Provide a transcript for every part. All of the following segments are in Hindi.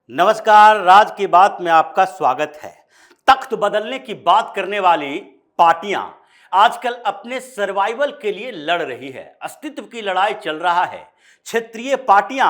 नमस्कार, राज की बात में आपका स्वागत है। तख्त बदलने की बात करने वाली पार्टियां आजकल अपने सर्वाइवल के लिए लड़ रही है, अस्तित्व की लड़ाई चल रहा है। क्षेत्रीय पार्टियां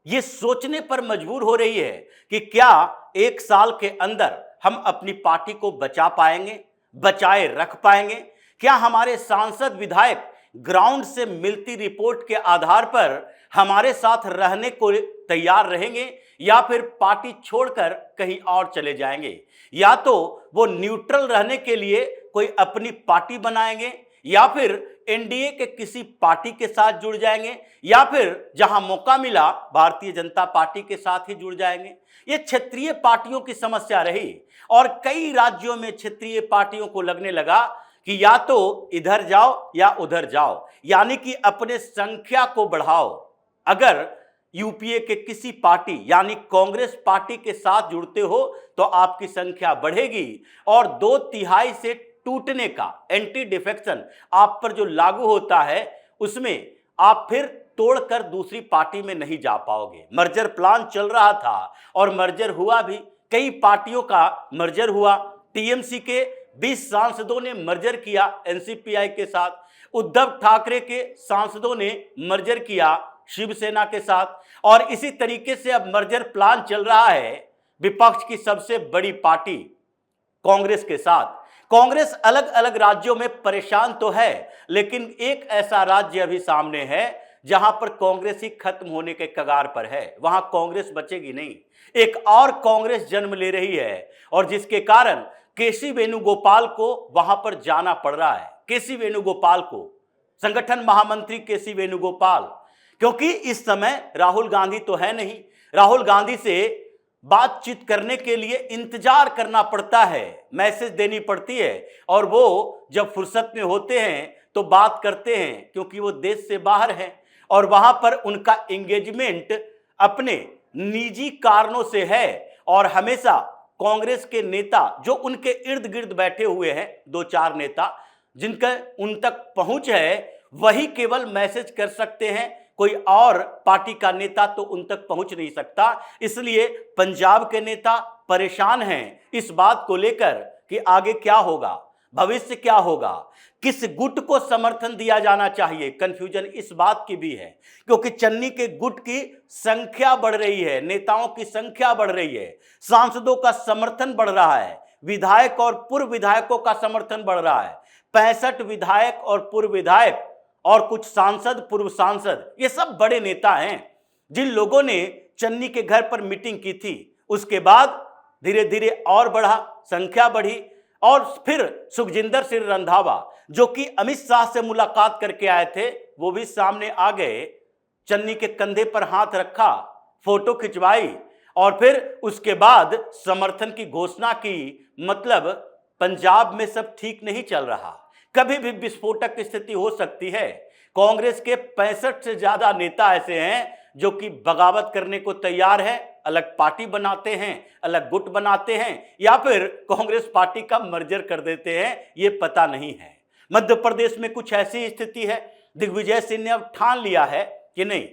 ये सोचने पर मजबूर हो रही है कि क्या एक साल के अंदर हम अपनी पार्टी को बचा पाएंगे, बचाए रख पाएंगे। क्या हमारे सांसद विधायक ग्राउंड से मिलती रिपोर्ट के आधार पर हमारे साथ रहने को तैयार रहेंगे या फिर पार्टी छोड़कर कहीं और चले जाएंगे, या तो वो न्यूट्रल रहने के लिए कोई अपनी पार्टी बनाएंगे या फिर एनडीए के किसी पार्टी के साथ जुड़ जाएंगे या फिर जहां मौका मिला भारतीय जनता पार्टी के साथ ही जुड़ जाएंगे। ये क्षेत्रीय पार्टियों की समस्या रही और कई राज्यों में क्षेत्रीय पार्टियों को लगने लगा कि या तो इधर जाओ या उधर जाओ, यानी कि अपने संख्या को बढ़ाओ। अगर यूपीए के किसी पार्टी यानी कांग्रेस पार्टी के साथ जुड़ते हो तो आपकी संख्या बढ़ेगी और 2/3 से टूटने का एंटी डिफेक्शन आप पर जो लागू होता है उसमें आप फिर तोड़कर दूसरी पार्टी में नहीं जा पाओगे। मर्जर प्लान चल रहा था और मर्जर हुआ भी, कई पार्टियों का मर्जर हुआ। टीएमसी के 20 सांसदों ने मर्जर किया एनसीपीआई के साथ, उद्धव ठाकरे के सांसदों ने मर्जर किया शिवसेना के साथ, और इसी तरीके से अब मर्जर प्लान चल रहा है विपक्ष की सबसे बड़ी पार्टी कांग्रेस के साथ। कांग्रेस अलग अलग राज्यों में परेशान तो है, लेकिन एक ऐसा राज्य अभी सामने है जहां पर कांग्रेस ही खत्म होने के कगार पर है, वहां कांग्रेस बचेगी नहीं। एक और कांग्रेस जन्म ले रही है और जिसके कारण केसी वेणुगोपाल को वहां पर जाना पड़ रहा है। केसी वेणुगोपाल को, संगठन महामंत्री केसी वेणुगोपाल, क्योंकि इस समय राहुल गांधी तो है नहीं। राहुल गांधी से बातचीत करने के लिए इंतजार करना पड़ता है, मैसेज देनी पड़ती है और वो जब फुर्सत में होते हैं तो बात करते हैं, क्योंकि वो देश से बाहर हैं और वहां पर उनका एंगेजमेंट अपने निजी कारणों से है। और हमेशा कांग्रेस के नेता जो उनके इर्द गिर्द बैठे हुए हैं, 2-4 नेता जिनका उन तक पहुंच है, वही केवल मैसेज कर सकते हैं, कोई और पार्टी का नेता तो उन तक पहुंच नहीं सकता। इसलिए पंजाब के नेता परेशान हैं इस बात को लेकर कि आगे क्या होगा, भविष्य क्या होगा, किस गुट को समर्थन दिया जाना चाहिए। कंफ्यूजन इस बात की भी है क्योंकि चन्नी के गुट की संख्या बढ़ रही है, नेताओं की संख्या बढ़ रही है, सांसदों का समर्थन बढ़ रहा है, विधायक और पूर्व विधायकों का समर्थन बढ़ रहा है। 65 विधायक और पूर्व विधायक और कुछ सांसद, पूर्व सांसद, ये सब बड़े नेता हैं जिन लोगों ने चन्नी के घर पर मीटिंग की थी। उसके बाद धीरे धीरे और बढ़ा, संख्या बढ़ी और फिर सुखजिंदर सिंह रंधावा जो कि अमित शाह से मुलाकात करके आए थे, वो भी सामने आ गए, चन्नी के कंधे पर हाथ रखा, फोटो खिंचवाई और फिर उसके बाद समर्थन की घोषणा की। मतलब पंजाब में सब ठीक नहीं चल रहा, कभी भी विस्फोटक स्थिति हो सकती है। कांग्रेस के 65 से ज्यादा नेता ऐसे हैं जो कि बगावत करने को तैयार है, अलग पार्टी बनाते हैं, अलग गुट बनाते हैं या फिर कांग्रेस पार्टी का मर्जर कर देते हैं, ये पता नहीं है। मध्य प्रदेश में कुछ ऐसी स्थिति है, दिग्विजय सिंह ने अब ठान लिया है कि नहीं,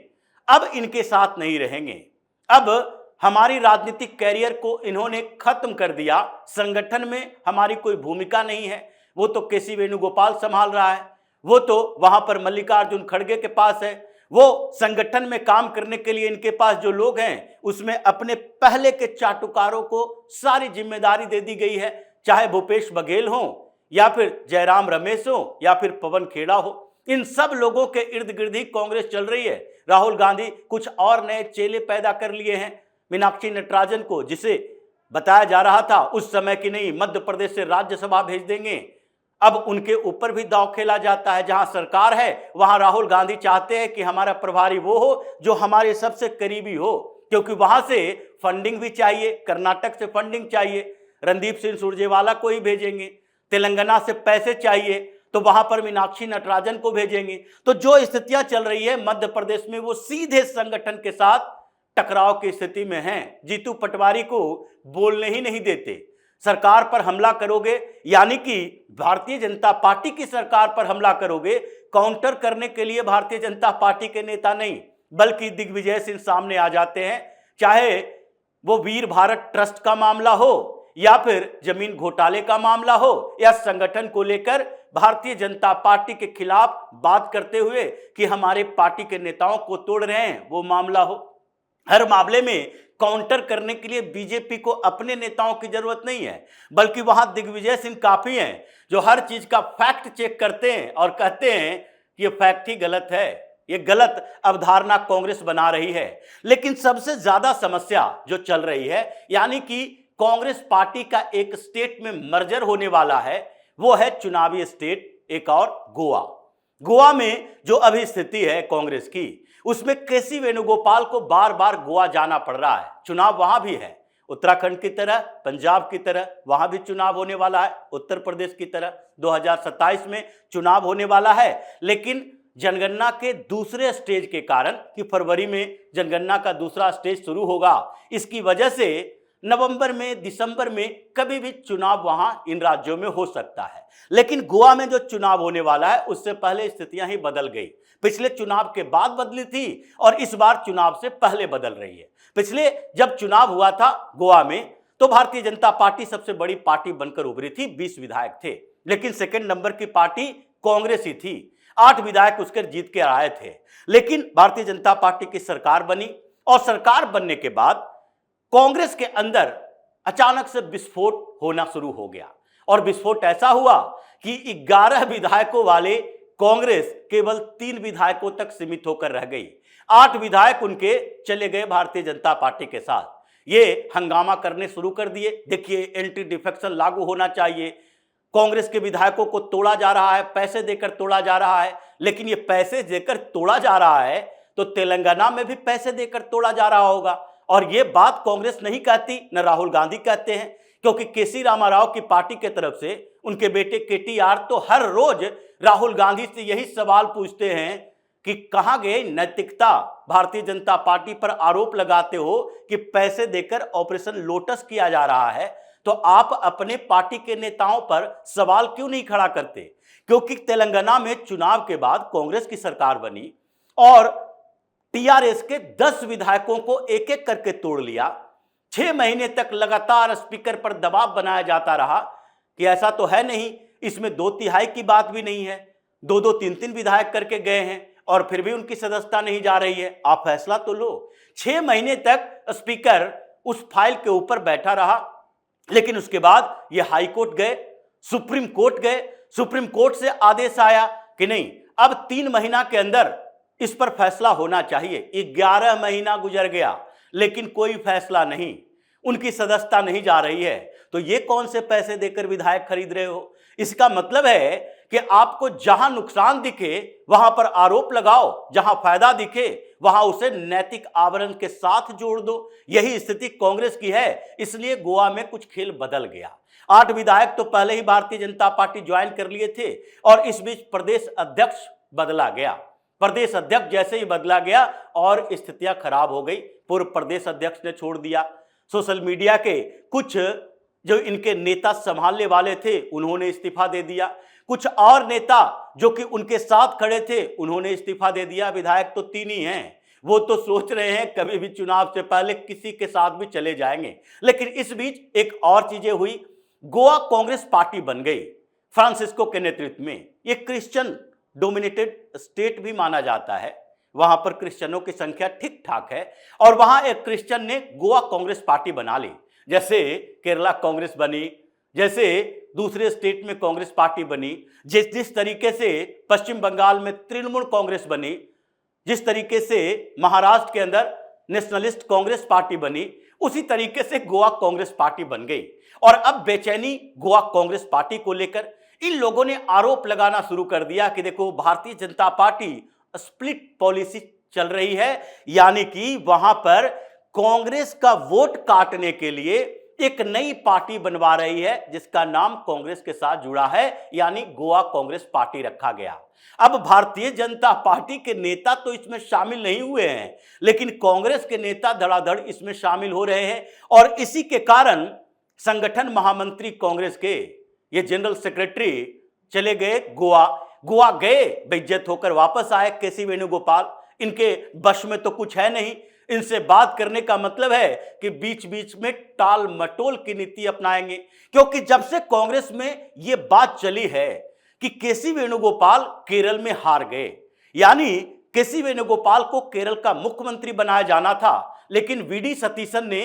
अब इनके साथ नहीं रहेंगे, अब हमारी राजनीतिक कैरियर को इन्होंने खत्म कर दिया, संगठन में हमारी कोई भूमिका नहीं है। वो तो केसी वेणुगोपाल संभाल रहा है, वो तो वहां पर मल्लिकार्जुन खड़गे के पास है, वो संगठन में काम करने के लिए इनके पास जो लोग हैं उसमें अपने पहले के चाटुकारों को सारी जिम्मेदारी दे दी गई है, चाहे भूपेश बघेल हो या फिर जयराम रमेश हो या फिर पवन खेड़ा हो। इन सब लोगों के इर्द गिर्द ही कांग्रेस चल रही है। राहुल गांधी कुछ और नए चेले पैदा कर लिए हैं, मीनाक्षी नटराजन को, जिसे बताया जा रहा था उस समय कि नहीं मध्य प्रदेश से राज्यसभा भेज देंगे, अब उनके ऊपर भी दांव खेला जाता है। जहां सरकार है वहां राहुल गांधी चाहते हैं कि हमारा प्रभारी वो हो जो हमारे सबसे करीबी हो, क्योंकि वहां से फंडिंग भी चाहिए, कर्नाटक से फंडिंग चाहिए, रणदीप सिंह सुरजेवाला को ही भेजेंगे, तेलंगाना से पैसे चाहिए तो वहां पर मीनाक्षी नटराजन को भेजेंगे। तो जो स्थितियां चल रही है मध्य प्रदेश में वो सीधे संगठन के साथ टकराव की स्थिति में हैं। जीतू पटवारी को बोलने ही नहीं देते, सरकार पर हमला करोगे यानी कि भारतीय जनता पार्टी की सरकार पर हमला करोगे, काउंटर करने के लिए भारतीय जनता पार्टी के नेता नहीं बल्कि दिग्विजय सिंह सामने आ जाते हैं। चाहे वो वीर भारत ट्रस्ट का मामला हो या फिर जमीन घोटाले का मामला हो या संगठन को लेकर भारतीय जनता पार्टी के खिलाफ बात करते हुए कि हमारे पार्टी के नेताओं को तोड़ रहे हैं वो मामला हो, हर मामले में काउंटर करने के लिए बीजेपी को अपने नेताओं की जरूरत नहीं है, बल्कि वहां दिग्विजय सिंह काफी हैं जो हर चीज का फैक्ट चेक करते हैं और कहते हैं कि ये फैक्ट ही गलत है, ये गलत अवधारणा कांग्रेस बना रही है। लेकिन सबसे ज्यादा समस्या जो चल रही है, यानी कि कांग्रेस पार्टी का एक स्टेट में मर्जर होने वाला है, वो है चुनावी स्टेट एक और गोवा। गोवा में जो अभी स्थिति है कांग्रेस की, उसमें केसी वेणुगोपाल को बार बार गोवा जाना पड़ रहा है। चुनाव वहां भी है, उत्तराखंड की तरह, पंजाब की तरह वहां भी चुनाव होने वाला है, उत्तर प्रदेश की तरह 2027 में चुनाव होने वाला है। लेकिन जनगणना के दूसरे स्टेज के कारण, कि फरवरी में जनगणना का दूसरा स्टेज शुरू होगा, इसकी वजह से नवंबर में, दिसंबर में कभी भी चुनाव वहां इन राज्यों में हो सकता है। लेकिन गोवा में जो चुनाव होने वाला है उससे पहले स्थितियां ही बदल गई। पिछले चुनाव के बाद बदली थी और इस बार चुनाव से पहले बदल रही है। पिछले जब चुनाव हुआ था गोवा में तो भारतीय जनता पार्टी सबसे बड़ी पार्टी बनकर उभरी थी, 20 विधायक थे, लेकिन सेकंड नंबर की पार्टी कांग्रेस ही थी, 8 विधायक उसके जीत के आए थे। लेकिन भारतीय जनता पार्टी की सरकार बनी और सरकार बनने के बाद कांग्रेस के अंदर अचानक से विस्फोट होना शुरू हो गया और विस्फोट ऐसा हुआ कि 11 विधायकों वाले कांग्रेस केवल 3 विधायकों तक सीमित होकर रह गई। 8 विधायक उनके चले गए भारतीय जनता पार्टी के साथ। ये हंगामा करने शुरू कर दिए, देखिए एंटी डिफेक्शन लागू होना चाहिए, कांग्रेस के विधायकों को तोड़ा जा रहा है, पैसे देकर तोड़ा जा रहा है। लेकिन ये पैसे देकर तोड़ा जा रहा है तो तेलंगाना में भी पैसे देकर तोड़ा जा रहा होगा, और ये बात कांग्रेस नहीं कहती, न राहुल गांधी कहते हैं, क्योंकि केसी रामाराव की पार्टी के तरफ से उनके बेटे केटीआर तो हर रोज राहुल गांधी से यही सवाल पूछते हैं कि कहां गए नैतिकता। भारतीय जनता पार्टी पर आरोप लगाते हो कि पैसे देकर ऑपरेशन लोटस किया जा रहा है, तो आप अपने पार्टी के नेताओं पर सवाल क्यों नहीं खड़ा करते? क्योंकि तेलंगाना में चुनाव के बाद कांग्रेस की सरकार बनी और टीआरएस के 10 विधायकों को एक एक करके तोड़ लिया। 6 महीने तक लगातार स्पीकर पर दबाव बनाया जाता रहा कि ऐसा तो है नहीं, इसमें 2/3 की बात भी नहीं है, 2-2, 3-3 विधायक करके गए हैं और फिर भी उनकी सदस्यता नहीं जा रही है, आप फैसला तो लो। 6 महीने तक स्पीकर उस फाइल के ऊपर बैठा रहा, लेकिन उसके बाद ये हाई कोर्ट गए, सुप्रीम कोर्ट गए, सुप्रीम कोर्ट से आदेश आया कि नहीं, अब 3 महीना के अंदर इस पर फैसला होना चाहिए। 11 महीना गुजर गया लेकिन कोई फैसला नहीं, उनकी सदस्यता नहीं जा रही है। तो ये कौन से पैसे देकर विधायक खरीद रहे हो? इसका मतलब है कि आपको जहां नुकसान दिखे वहां पर आरोप लगाओ, जहां फायदा दिखे वहां उसे नैतिक आवरण के साथ जोड़ दो। यही स्थिति कांग्रेस की है, इसलिए गोवा में कुछ खेल बदल गया। 8 विधायक तो पहले ही भारतीय जनता पार्टी ज्वाइन कर लिए थे और इस बीच प्रदेश अध्यक्ष बदला गया। प्रदेश अध्यक्ष जैसे ही बदला गया और स्थितियां खराब हो गई। पूर्व प्रदेश अध्यक्ष ने छोड़ दिया, सोशल मीडिया के कुछ जो इनके नेता संभालने वाले थे उन्होंने इस्तीफा दे दिया, कुछ और नेता जो कि उनके साथ खड़े थे उन्होंने इस्तीफा दे दिया। विधायक तो 3 ही हैं, वो तो सोच रहे हैं कभी भी चुनाव से पहले किसी के साथ भी चले जाएंगे। लेकिन इस बीच एक और चीजें हुई, गोवा कांग्रेस पार्टी बन गई फ्रांसिस्को के नेतृत्व में। ये क्रिश्चियन डोमिनेटेड स्टेट भी माना जाता है, वहां पर क्रिश्चियनों की संख्या ठीक ठाक है और वहां एक क्रिश्चियन ने गोवा कांग्रेस पार्टी बना ली। जैसे केरला कांग्रेस बनी, जैसे दूसरे स्टेट में कांग्रेस पार्टी बनी, जिस तरीके से पश्चिम बंगाल में तृणमूल कांग्रेस बनी, जिस तरीके से महाराष्ट्र के अंदर नेशनलिस्ट कांग्रेस पार्टी बनी, उसी तरीके से गोवा कांग्रेस पार्टी बन गई। और अब बेचैनी गोवा कांग्रेस पार्टी को लेकर इन लोगों ने आरोप लगाना शुरू कर दिया कि देखो Bharatiya Janata party split policy चल रही है, यानी कि वहां पर कांग्रेस का वोट काटने के लिए एक नई पार्टी बनवा रही है जिसका नाम कांग्रेस के साथ जुड़ा है, यानी गोवा कांग्रेस पार्टी रखा गया। अब भारतीय जनता पार्टी के नेता तो इसमें शामिल नहीं हुए हैं, लेकिन कांग्रेस के नेता धड़ाधड़ इसमें शामिल हो रहे हैं और इसी के कारण संगठन महामंत्री कांग्रेस के ये जनरल सेक्रेटरी चले गए गोवा गए, बेइज्जत होकर वापस आए केसी वेणुगोपाल। इनके वश में तो कुछ है नहीं, इनसे बात करने का मतलब है कि बीच बीच में टाल मटोल की नीति अपनाएंगे, क्योंकि जब से कांग्रेस में यह बात चली है कि केसी वेणुगोपाल केरल में हार गए, यानी केसी वेणुगोपाल को केरल का मुख्यमंत्री बनाया जाना था, लेकिन वीडी सतीशन ने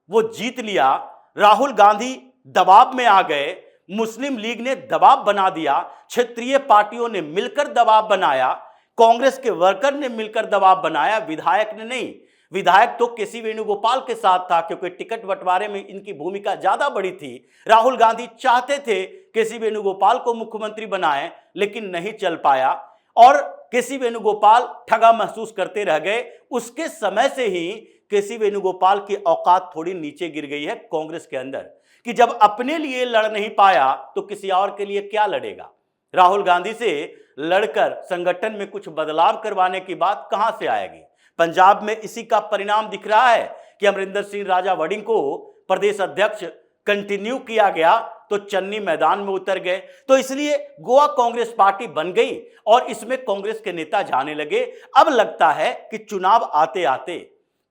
वो जीत लिया, राहुल गांधी दबाव में आ गए, मुस्लिम लीग ने दबाव बना दिया, क्षेत्रीय पार्टियों ने मिलकर दबाव बनाया, कांग्रेस के वर्कर ने मिलकर दबाव बनाया, विधायक ने नहीं। विधायक तो केसी वेणुगोपाल के साथ था, क्योंकि टिकट बंटवारे में इनकी भूमिका ज्यादा बड़ी थी। राहुल गांधी चाहते थे केसी वेणुगोपाल को मुख्यमंत्री बनाए, लेकिन नहीं चल पाया और केसी वेणुगोपाल ठगा महसूस करते रह गए। उसके समय से ही केसी वेणुगोपाल की औकात थोड़ी नीचे गिर गई है कांग्रेस के अंदर, कि जब अपने लिए लड़ नहीं पाया तो किसी और के लिए क्या लड़ेगा। राहुल गांधी से लड़कर संगठन में कुछ बदलाव करवाने की बात कहां से आएगी। पंजाब में इसी का परिणाम दिख रहा है कि अमरिंदर सिंह राजा वड़िंग को प्रदेश अध्यक्ष कंटिन्यू किया गया तो चन्नी मैदान में उतर गए। तो इसलिए गोवा कांग्रेस पार्टी बन गई और इसमें कांग्रेस के नेता जाने लगे। अब लगता है कि चुनाव आते आते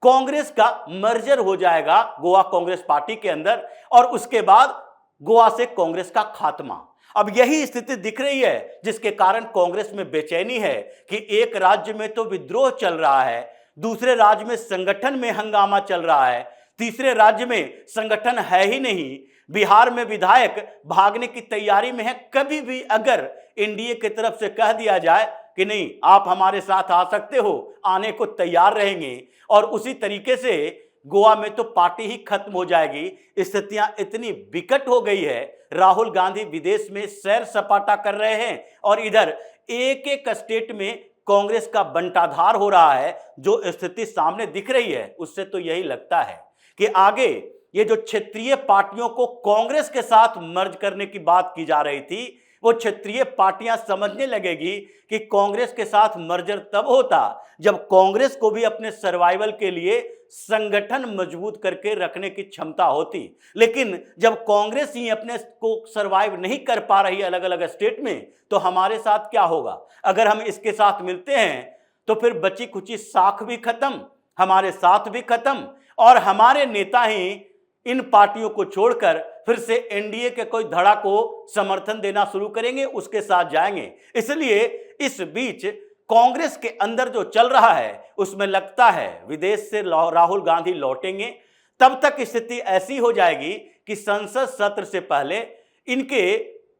कांग्रेस का मर्जर हो जाएगा गोवा कांग्रेस पार्टी के अंदर और उसके बाद गोवा से कांग्रेस का खात्मा। अब यही स्थिति दिख रही है जिसके कारण कांग्रेस में बेचैनी है कि एक राज्य में तो विद्रोह चल रहा है, दूसरे राज्य में संगठन में हंगामा चल रहा है, तीसरे राज्य में संगठन है ही नहीं, बिहार में विधायक भागने की तैयारी में है। कभी भी अगर एनडीए की तरफ से कह दिया जाए कि नहीं आप हमारे साथ आ सकते हो, आने को तैयार रहेंगे और उसी तरीके से गोवा में तो पार्टी ही खत्म हो जाएगी। स्थितियां इतनी विकट हो गई है, राहुल गांधी विदेश में सैर सपाटा कर रहे हैं और इधर एक एक स्टेट में कांग्रेस का बंटाधार हो रहा है। जो स्थिति सामने दिख रही है उससे तो यही लगता है कि आगे ये जो क्षेत्रीय पार्टियों को कांग्रेस के साथ मर्ज करने की बात की जा रही थी, वो क्षेत्रीय पार्टियां समझने लगेगी कि कांग्रेस के साथ मर्जर तब होता जब कांग्रेस को भी अपने सर्वाइवल के लिए संगठन मजबूत करके रखने की क्षमता होती। लेकिन जब कांग्रेस ही अपने को सर्वाइव नहीं कर पा रही अलग अलग स्टेट में, तो हमारे साथ क्या होगा। अगर हम इसके साथ मिलते हैं तो फिर बची कुची साख भी खत्म, हमारे साथ भी खत्म और हमारे नेता ही इन पार्टियों को छोड़कर फिर से एनडीए के कोई धड़ा को समर्थन देना शुरू करेंगे, उसके साथ जाएंगे। इसलिए इस बीच कांग्रेस के अंदर जो चल रहा है उसमें लगता है विदेश से राहुल गांधी लौटेंगे, तब तक स्थिति ऐसी हो जाएगी कि संसद सत्र से पहले इनके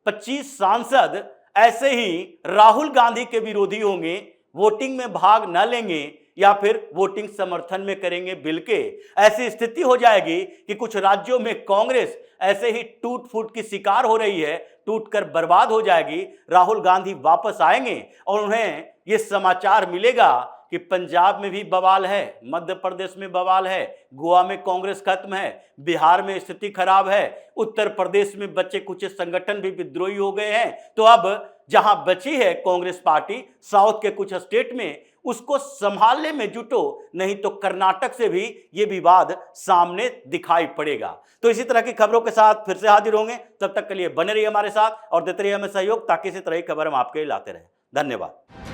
25 सांसद ऐसे ही राहुल गांधी के विरोधी होंगे, वोटिंग में भाग न लेंगे या फिर वोटिंग समर्थन में करेंगे बिल के। ऐसी स्थिति हो जाएगी कि कुछ राज्यों में कांग्रेस ऐसे ही टूट फूट की शिकार हो रही है, टूटकर बर्बाद हो जाएगी। राहुल गांधी वापस आएंगे और उन्हें यह समाचार मिलेगा कि पंजाब में भी बवाल है, मध्य प्रदेश में बवाल है, गोवा में कांग्रेस खत्म है, बिहार में स्थिति खराब है, उत्तर प्रदेश में बचे कुछ संगठन भी विद्रोही हो गए हैं। तो अब जहां बची है कांग्रेस पार्टी साउथ के कुछ स्टेट में, उसको संभालने में जुटो, नहीं तो कर्नाटक से भी ये विवाद सामने दिखाई पड़ेगा। तो इसी तरह की खबरों के साथ फिर से हाजिर होंगे, तब तक के लिए बने रहिए हमारे साथ और देते रहिए हमें सहयोग, ताकि इसी तरह की खबर हम आपके लिए लाते रहें। धन्यवाद।